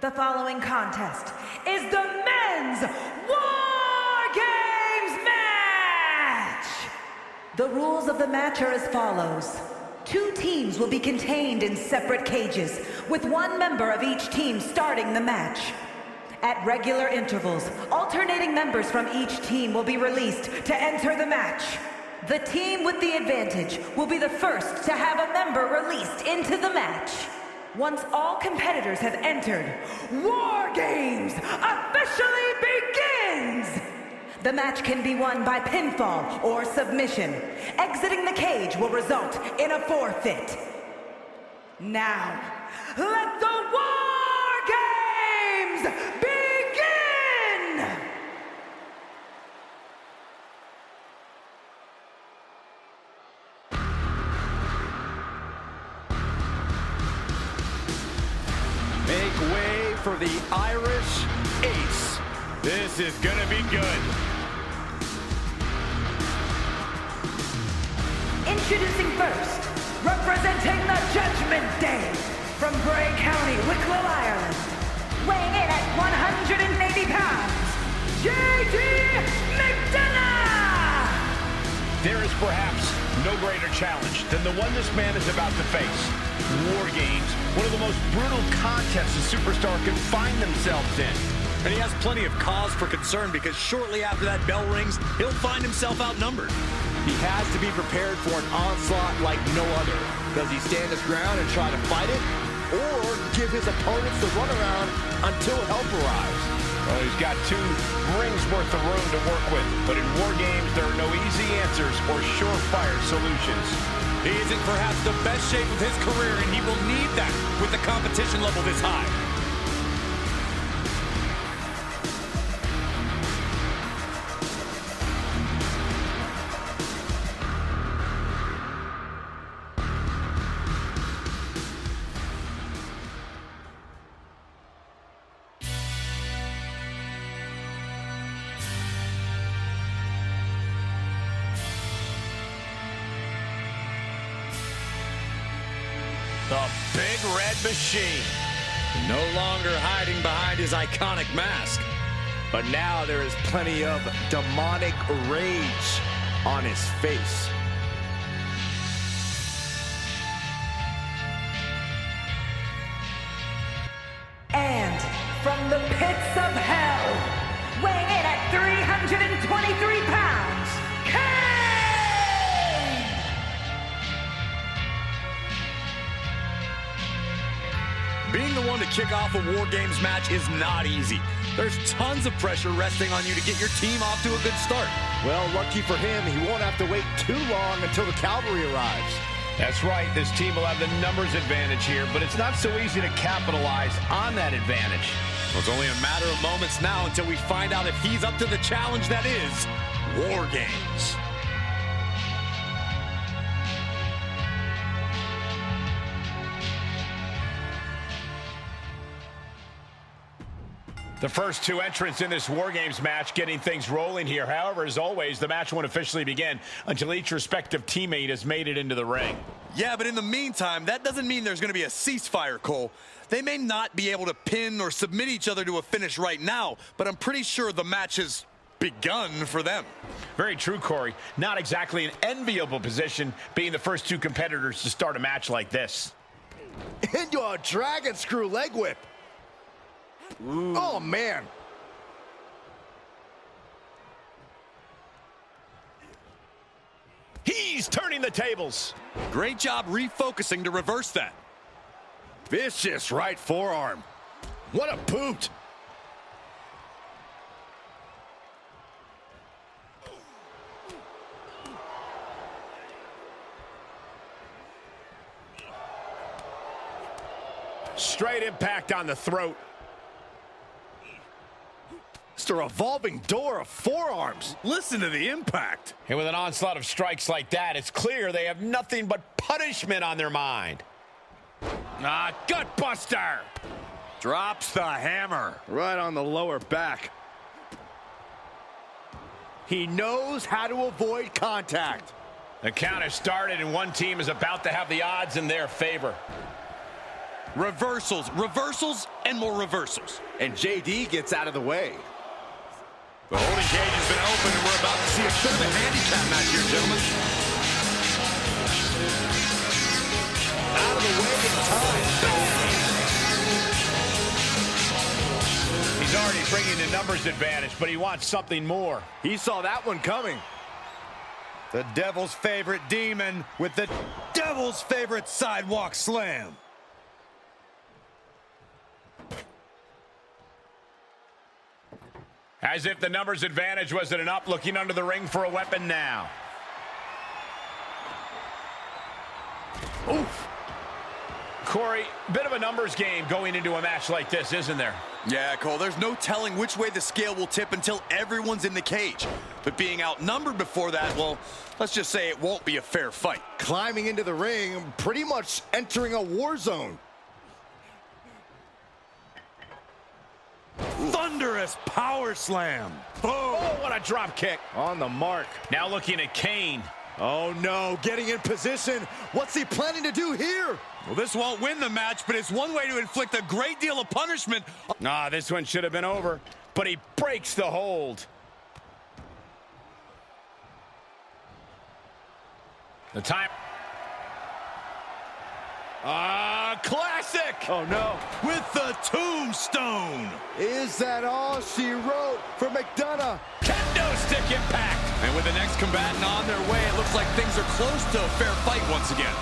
The following contest is the Men's War Games match! The rules of the match are as follows. 2 teams will be contained in separate cages, with 1 member of each team starting the match. At regular intervals, alternating members from each team will be released to enter the match. The team with the advantage will be the first to have a member released into the match. Once all competitors have entered, War Games officially begins! The match can be won by pinfall or submission. Exiting the cage will result in a forfeit. Now, let the War Games begin! Make way for the Irish Ace. This is gonna be good. Introducing first, representing the Judgment Day, from Bray County, Wicklow, Ireland, weighing in at 180 pounds, JD McDonough! There is perhaps no greater challenge than the one this man is about to face. War Games, one of the most brutal contests a superstar can find themselves in. And he has plenty of cause for concern because shortly after that bell rings, he'll find himself outnumbered. He has to be prepared for an onslaught like no other. Does he stand his ground and try to fight it? Or give his opponents the runaround until help arrives? Well, he's got 2 rings worth of room to work with. But in War Games, there are no easy answers or surefire solutions. He is in perhaps the best shape of his career, and he will need that with the competition level this high. The Big Red Machine. No longer hiding behind his iconic mask. But now there is plenty of demonic rage on his face. And from the pits of hell, weighing in at 323 pounds, Kane! Being the one to kick off a War Games match is not easy. There's tons of pressure resting on you to get your team off to a good start. Well, lucky for him, he won't have to wait too long until the cavalry arrives. That's right, this team will have the numbers advantage here, but it's not so easy to capitalize on that advantage. Well, it's only a matter of moments now until we find out if he's up to the challenge that is War Games. The first 2 entrants in this War Games match getting things rolling here. However, as always, the match won't officially begin until each respective teammate has made it into the ring. Yeah, but in the meantime, that doesn't mean there's going to be a ceasefire, Cole. They may not be able to pin or submit each other to a finish right now, but I'm pretty sure the match has begun for them. Very true, Corey. Not exactly an enviable position being the first 2 competitors to start a match like this. Into a dragon screw leg whip. Ooh. Oh, man. He's turning the tables. Great job refocusing to reverse that. Vicious right forearm. What a boot. Straight impact on the throat. It's a revolving door of forearms. Listen to the impact. And with an onslaught of strikes like that, it's clear they have nothing but punishment on their mind. Gut buster. Drops the hammer. Right on the lower back. He knows how to avoid contact. The count has started, and one team is about to have the odds in their favor. Reversals, reversals, and more reversals. And JD gets out of the way. The holding cage has been open, and we're about to see a bit of a handicap match here, gentlemen. Out of the way in time. He's already bringing the numbers advantage, but he wants something more. He saw that one coming. The Devil's favorite demon with the Devil's favorite sidewalk slam. As if the numbers advantage wasn't enough, looking under the ring for a weapon now. Oof. Corey, bit of a numbers game going into a match like this, isn't there? Yeah, Cole, there's no telling which way the scale will tip until everyone's in the cage. But being outnumbered before that, well, let's just say it won't be a fair fight. Climbing into the ring, pretty much entering a war zone. Thunderous power slam. Boom. Oh, what a drop kick. On the mark. Now looking at Kane. Oh no, getting in position. What's he planning to do here? Well, this won't win the match, but it's one way to inflict a great deal of punishment. This one should have been over, but he breaks the hold. The time. Classic! Oh no. With the tombstone. Is that all she wrote for McDonough? Kendo stick impact. And with the next combatant on their way, it looks like things are close to a fair fight once again.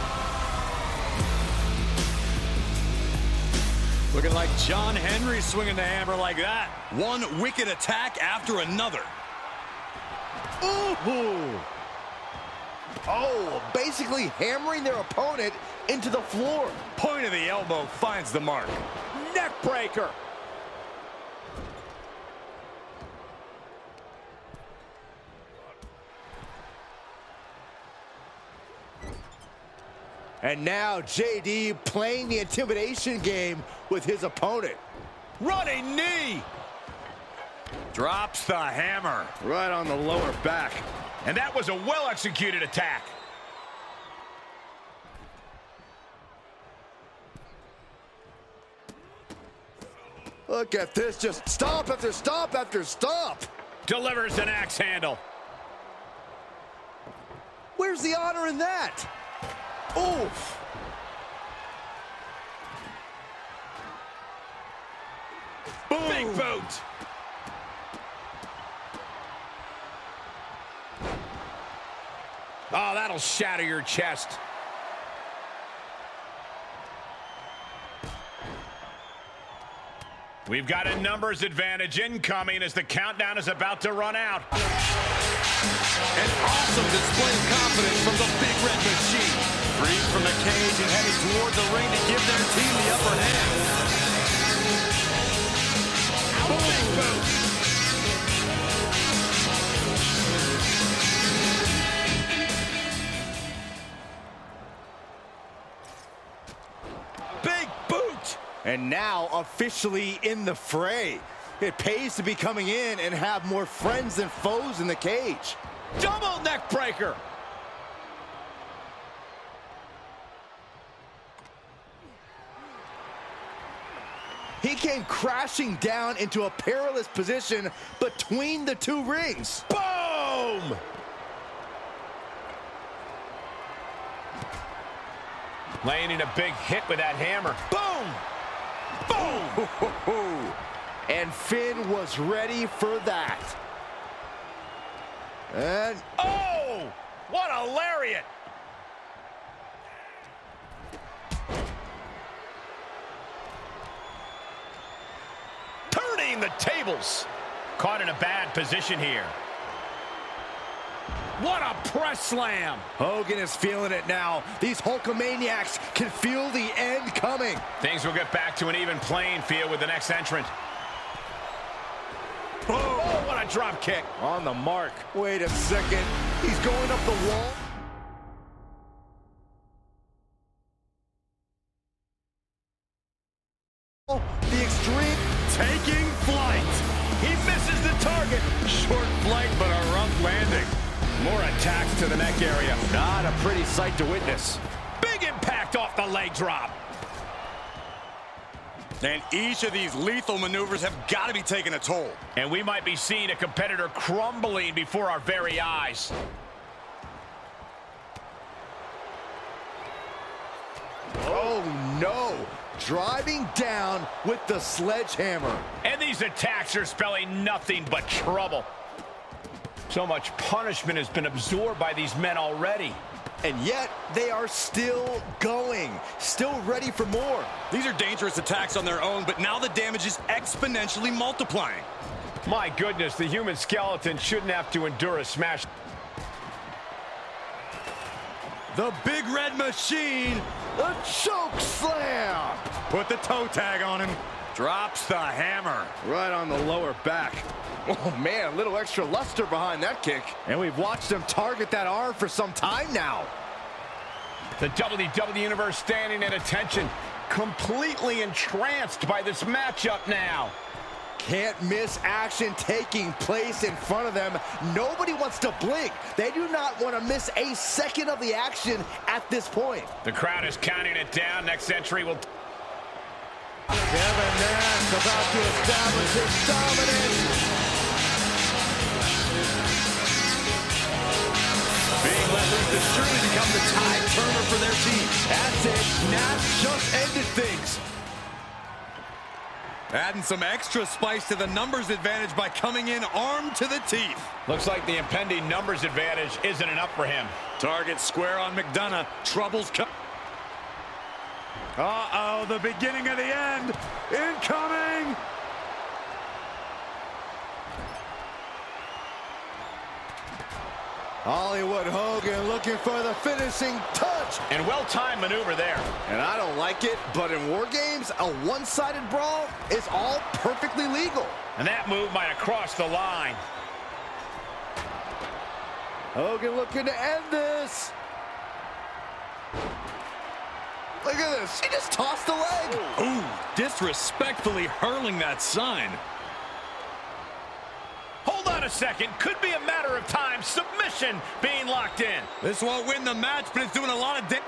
Looking like John Henry swinging the hammer like that. One wicked attack after another. Ooh. Oh, basically hammering their opponent into the floor. Point of the elbow finds the mark. Neck breaker. And now JD playing the intimidation game with his opponent. Running knee. Drops the hammer. Right on the lower back. And that was a well-executed attack. Look at this, just stomp after stomp after stomp. Delivers an axe handle. Where's the honor in that? Oof. Boom. Big boot. Oh, that'll shatter your chest. We've got a numbers advantage incoming as the countdown is about to run out. An awesome display of confidence from the Big Red Machine. Freed from the cage and heading toward the ring to give their team the upper hand. Big boot. Big boot. And now officially in the fray. It pays to be coming in and have more friends than foes in the cage. Double neck breaker. He came crashing down into a perilous position between the two rings. Boom! Landing a big hit with that hammer. Boom! Boom! And Finn was ready for that. And oh! What a lariat! Turning the tables. Caught in a bad position here. What a press slam! Hogan is feeling it now. These Hulkamaniacs can feel the end coming. Things will get back to an even playing field with the next entrant. Boom! Oh, what a drop kick. On the mark. Wait a second. He's going up the wall. The extreme. Taking flight. He misses the target. Short flight, but a rough landing. More attacks to the neck area. Not a pretty sight to witness. Big impact off the leg drop. And each of these lethal maneuvers have got to be taking a toll. And we might be seeing a competitor crumbling before our very eyes. Oh, no. Driving down with the sledgehammer. And these attacks are spelling nothing but trouble. So much punishment has been absorbed by these men already. And yet, they are still going, still ready for more. These are dangerous attacks on their own, but now the damage is exponentially multiplying. My goodness, the human skeleton shouldn't have to endure a smash. The Big Red Machine. A choke slam. Put the toe tag on him. Drops the hammer. Right on the lower back. Oh, man, a little extra luster behind that kick. And we've watched him target that arm for some time now. The WWE Universe standing at attention, completely entranced by this matchup now. Can't miss action taking place in front of them. Nobody wants to blink. They do not want to miss a second of the action at this point. The crowd is counting it down. Next entry will... Kevin Nash about to establish his dominance. Being let loose to surely become the tide turner for their team. That's it. Nash just ended things. Adding some extra spice to the numbers advantage by coming in armed to the teeth. Looks like the impending numbers advantage isn't enough for him. Target square on McDonough. Troubles come. Uh-oh, the beginning of the end. Incoming. Hollywood Hogan looking for the finishing touch. And well-timed maneuver there. And I don't like it, but in War Games, a one-sided brawl is all perfectly legal. And that move might have crossed the line. Hogan looking to end this. Look at this. He just tossed the leg. Ooh, disrespectfully hurling that sign. Hold on a second. Could be a matter of time. Submission being locked in. This won't win the match, but it's doing a lot of damage.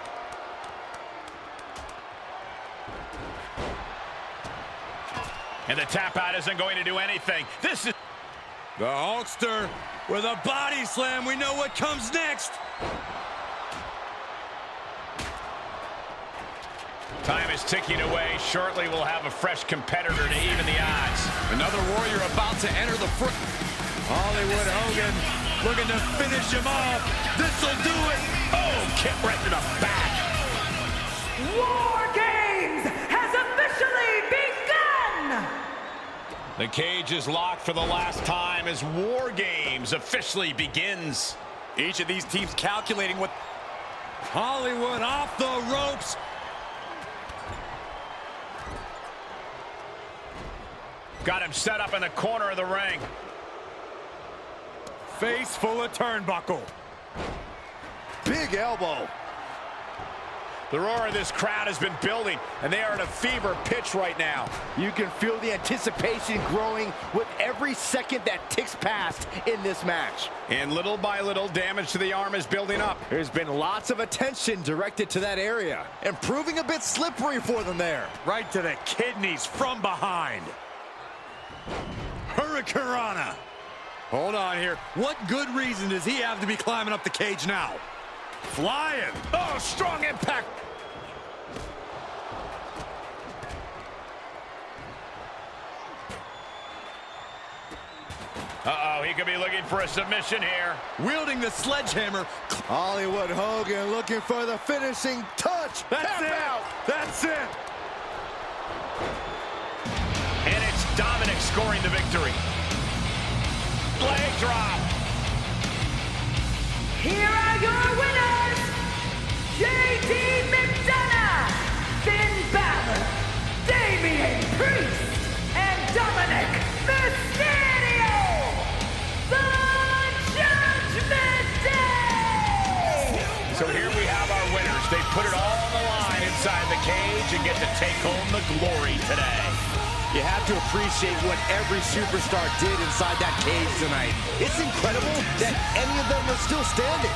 And the tap out isn't going to do anything. This is... The Hulkster with a body slam. We know what comes next. Time is ticking away. Shortly we'll have a fresh competitor to even the odds. Another warrior about to enter the front. Hollywood Hogan looking to finish him off. This'll do it. Oh, kick right to the back. War Games has officially begun! The cage is locked for the last time as War Games officially begins. Each of these teams calculating what... Hollywood off the ropes. Got him set up in the corner of the ring. Face full of turnbuckle. Big elbow. The roar of this crowd has been building, and they are at a fever pitch right now. You can feel the anticipation growing with every second that ticks past in this match. And little by little, damage to the arm is building up. There's been lots of attention directed to that area, and proving a bit slippery for them there. Right to the kidneys from behind. Hurricanrana. Hold on here. What good reason does he have to be climbing up the cage now? Flying. Oh, strong impact. Uh-oh, he could be looking for a submission here. Wielding the sledgehammer. Hollywood Hogan looking for the finishing touch. That's it. That's it. And it's Dominic scoring the victory. Leg drop. Here are your winners, J.D. McDonough, Finn Balor, Damian Priest, and Dominic Mysterio, the Judgment Day! So here we have our winners. They put it all on the line inside the cage and get to take home the glory today. You have to appreciate what every superstar did inside that cage tonight. It's incredible that any of them are still standing.